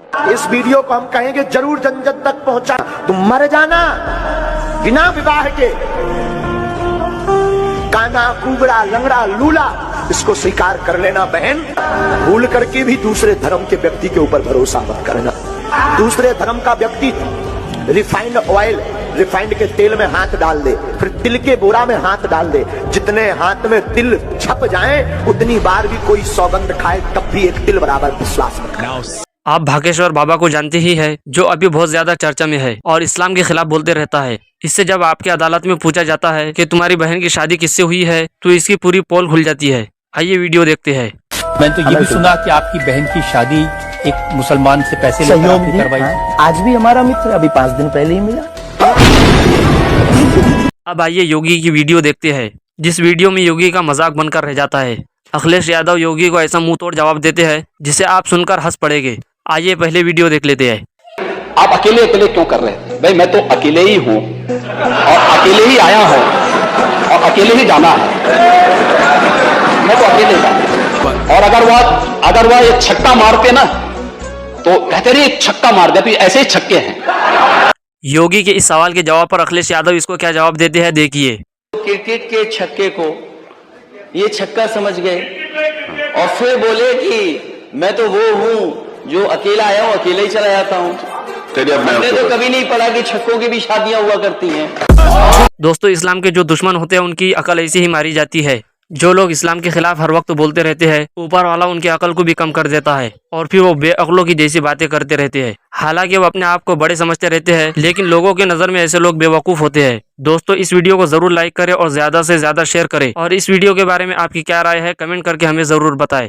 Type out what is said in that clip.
इस वीडियो को हम कहेंगे जरूर जन जन तक पहुंचा। तुम मर जाना बिना विवाह के, काना कुबड़ा लंगड़ा लूला, इसको स्वीकार कर लेना बहन। भूल करके भी दूसरे धर्म के व्यक्ति के ऊपर भरोसा मत करना। दूसरे धर्म का व्यक्ति रिफाइंड ऑयल, रिफाइंड के तेल में हाथ डाल दे, फिर तिल के बोरा में हाथ डाल दे, जितने हाथ में तिल छप जाए उतनी बार भी कोई सौगंध खाए तब भी एक तिल बराबर विश्वास मत करे। आप भागेश्वर बाबा को जानते ही है, जो अभी बहुत ज्यादा चर्चा में है और इस्लाम के खिलाफ बोलते रहता है। इससे जब आपकी अदालत में पूछा जाता है कि तुम्हारी बहन की शादी किससे हुई है, तो इसकी पूरी पोल खुल जाती है। आइए वीडियो देखते हैं। मैंने तो ये भी सुना कि आपकी बहन की शादी एक मुसलमान से पैसे लेकर आपने करवाई। आज भी हमारा मित्र अभी 5 दिन पहले ही मिला। अब आइए योगी की वीडियो देखते हैं, जिस वीडियो में योगी का मजाक बनकर रह जाता है। अखिलेश यादव योगी को ऐसा मुंह तोड़ जवाब देते हैं जिसे आप सुनकर हंस पड़ेंगे। आइए पहले वीडियो देख लेते हैं। आप अकेले अकेले क्यों कर रहे हैं? भाई मैं तो अकेले ही हूं और अकेले ही आया हूं और अकेले ही जाना है। मैं तो अकेले जाना। और अगर वह ये छक्का मारते ना तो कहते रहे छक्का मार दिया, तो ऐसे ही छक्के हैं। योगी के इस सवाल के जवाब पर अखिलेश यादव इसको क्या जवाब देते हैं, देखिए। क्रिकेट के छक्के को ये छक्का समझ गए और फिर बोले कि मैं तो वो हूं जो अकेला आया हूं, अकेले ही चला जाता हूं। हमने तो कभी नहीं पढ़ा कि छक्कों की भी शादियां हुआ करती हैं। दोस्तों, इस्लाम के जो दुश्मन होते हैं उनकी अकल ऐसी ही मारी जाती है। जो लोग इस्लाम के खिलाफ हर वक्त बोलते रहते हैं, ऊपर वाला उनकी अकल को भी कम कर देता है और फिर वो बेअक्लों की जैसी बातें करते रहते हैं। हालांकि वो अपने आप को बड़े समझते रहते हैं, लेकिन लोगों के नजर में ऐसे लोग बेवकूफ होते हैं। दोस्तों, इस वीडियो को जरूर लाइक करें और ज्यादा से ज्यादा शेयर करें। और इस वीडियो के बारे में आपकी क्या राय है, कमेंट करके हमें जरूर बताएं।